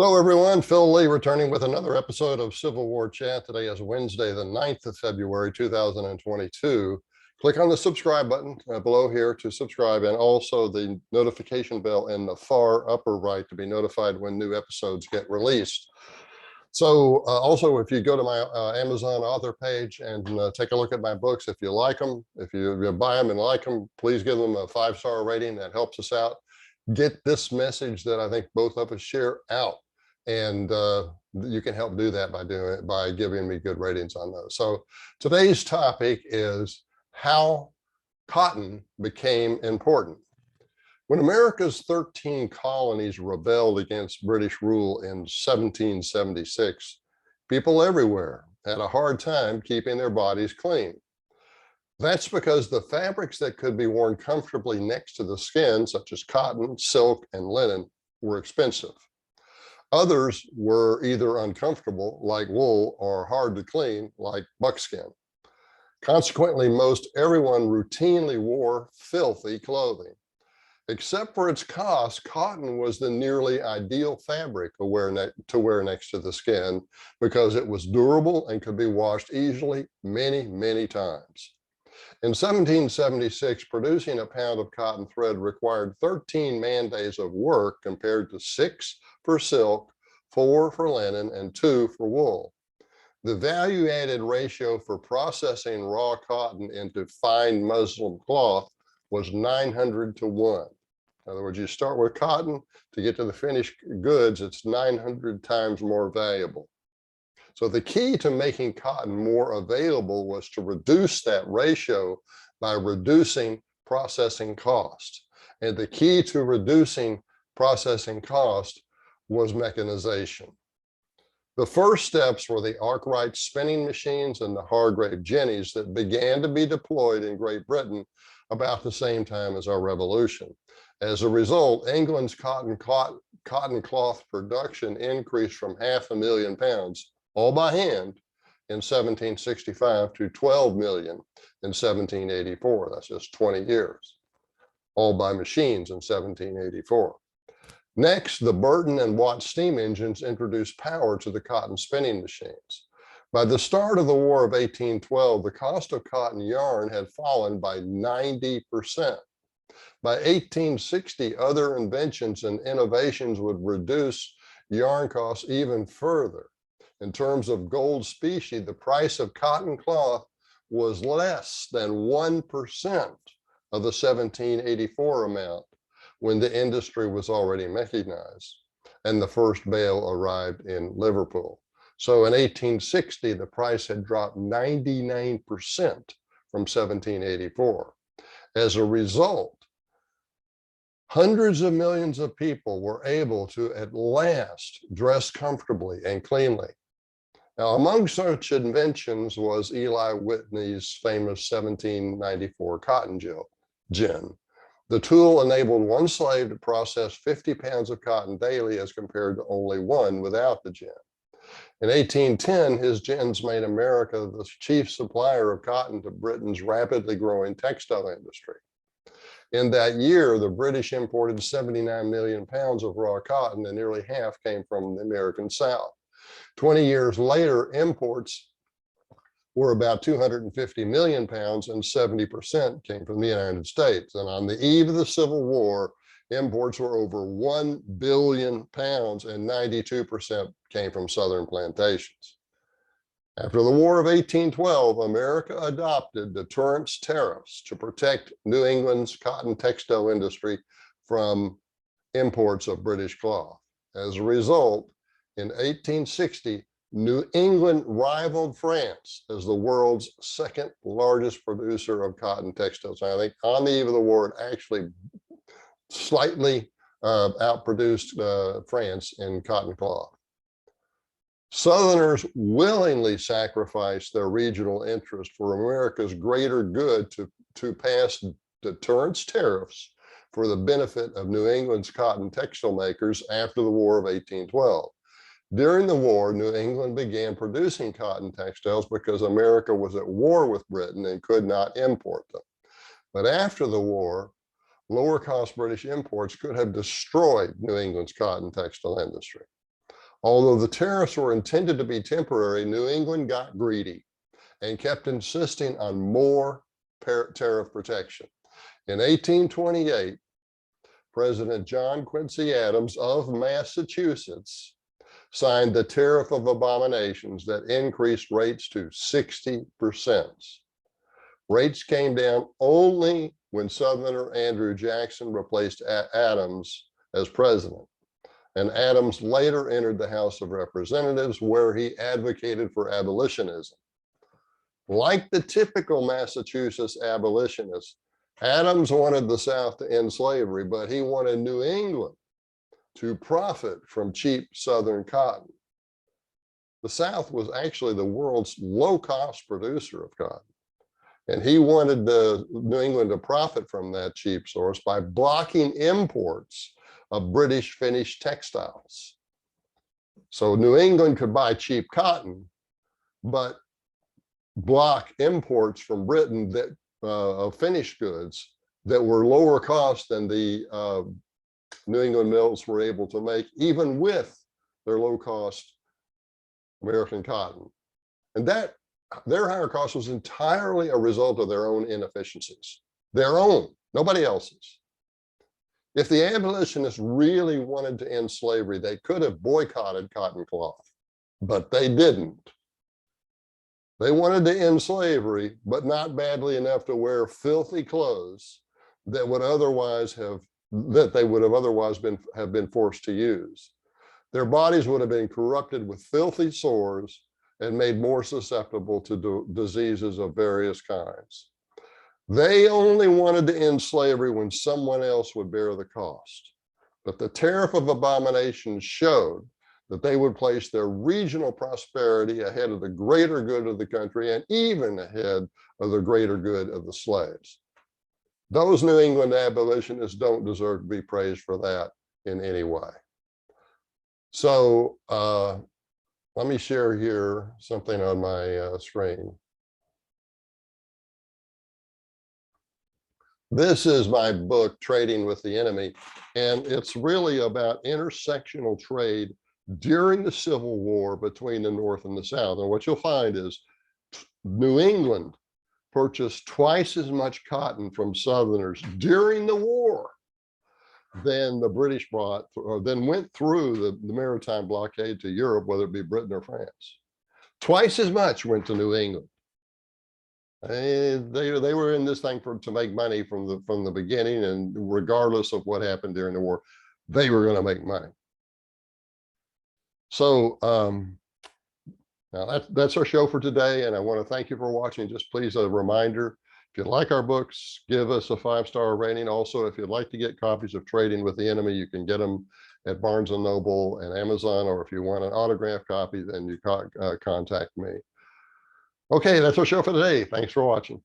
Hello, everyone. Phil Lee returning with another episode of Civil War Chat. Today is Wednesday, the 9th of February, 2022. Click on the subscribe button below here to subscribe, and also the notification bell in the far upper right to be notified when new episodes get released. So also, if you go to my Amazon author page and take a look at my books, if you like them, if you buy them and like them, please give them a 5-star rating. That helps us out. Get this message that I think both of us share out. And you can help do that by giving me good ratings on those. So today's topic is how cotton became important. When America's 13 colonies rebelled against British rule in 1776, people everywhere had a hard time keeping their bodies clean. That's because the fabrics that could be worn comfortably next to the skin, such as cotton, silk, and linen, were expensive. Others were either uncomfortable, like wool, or hard to clean, like buckskin. Consequently, most everyone routinely wore filthy clothing. Except for its cost, cotton was the nearly ideal fabric to wear next to the skin because it was durable and could be washed easily many, many times. In 1776, producing a pound of cotton thread required 13 man-days of work compared to 6 for silk, 4 for linen, and 2 for wool. The value-added ratio for processing raw cotton into fine muslin cloth was 900 to 1. In other words, you start with cotton, to get to the finished goods, it's 900 times more valuable. So the key to making cotton more available was to reduce that ratio by reducing processing cost. And the key to reducing processing cost was mechanization. The first steps were the Arkwright spinning machines and the Hargrave jennies that began to be deployed in Great Britain about the same time as our revolution. As a result, England's cotton cloth production increased from 500,000 pounds, all by hand, in 1765 to 12 million in 1784. That's just 20 years, all by machines in 1784. Next, the Burton and Watt steam engines introduced power to the cotton spinning machines. By the start of the War of 1812, the cost of cotton yarn had fallen by 90%. By 1860, other inventions and innovations would reduce yarn costs even further. In terms of gold specie, the price of cotton cloth was less than 1% of the 1784 amount when the industry was already mechanized and the first bale arrived in Liverpool. So in 1860, the price had dropped 99% from 1784. As a result, hundreds of millions of people were able to at last dress comfortably and cleanly. Now, among such inventions was Eli Whitney's famous 1794 cotton gin. The tool enabled one slave to process 50 pounds of cotton daily as compared to only one without the gin. In 1810, his gins made America the chief supplier of cotton to Britain's rapidly growing textile industry. In that year, the British imported 79 million pounds of raw cotton, and nearly half came from the American South. 20 years later, imports were about 250 million pounds, and 70% came from the United States. And on the eve of the Civil War, imports were over 1 billion pounds, and 92% came from Southern plantations. After the War of 1812, America adopted deterrence tariffs to protect New England's cotton textile industry from imports of British cloth. As a result, in 1860, New England rivaled France as the world's second largest producer of cotton textiles. I think on the eve of the war, it actually slightly outproduced France in cotton cloth. Southerners willingly sacrificed their regional interest for America's greater good to pass deterrence tariffs for the benefit of New England's cotton textile makers after the War of 1812. During the war, New England began producing cotton textiles because America was at war with Britain and could not import them. But after the war, lower cost British imports could have destroyed New England's cotton textile industry. Although the tariffs were intended to be temporary, New England got greedy and kept insisting on more tariff protection. In 1828, President John Quincy Adams of Massachusetts signed the Tariff of Abominations that increased rates to 60%. Rates came down only when Southerner Andrew Jackson replaced Adams as president. And Adams later entered the House of Representatives, where he advocated for abolitionism. Like the typical Massachusetts abolitionist, Adams wanted the South to end slavery, but he wanted New England to profit from cheap Southern cotton. The South was actually the world's low-cost producer of cotton, and he wanted New England to profit from that cheap source by blocking imports of British finished textiles. So New England could buy cheap cotton, but block imports from Britain that of finished goods that were lower cost than the New England mills were able to make, even with their low cost American cotton. And that their higher cost was entirely a result of their own inefficiencies, their own, nobody else's. If the abolitionists really wanted to end slavery, they could have boycotted cotton cloth, but they didn't. They wanted to end slavery, but not badly enough to wear filthy clothes that would otherwise have been forced to use. Their bodies would have been corrupted with filthy sores and made more susceptible to diseases of various kinds. They only wanted to end slavery when someone else would bear the cost. But the Tariff of Abominations showed that they would place their regional prosperity ahead of the greater good of the country and even ahead of the greater good of the slaves. Those New England abolitionists don't deserve to be praised for that in any way. So let me share here something on my screen. This is my book, Trading with the Enemy, and it's really about intersectional trade during the Civil War between the North and the South. And what you'll find is New England purchased twice as much cotton from Southerners during the war than the British brought, or then went through the maritime blockade to Europe, whether it be Britain or France. Twice as much went to New England. They were in this thing to make money from the beginning, and regardless of what happened during the war, they were going to make money. So now that's our show for today, and I want to thank you for watching. Just please, a reminder, if you like our books, give us a 5-star rating. Also, if you'd like to get copies of Trading with the Enemy, you can get them at Barnes & Noble and Amazon, or if you want an autographed copy, then you contact me. Okay, that's our show for today. Thanks for watching.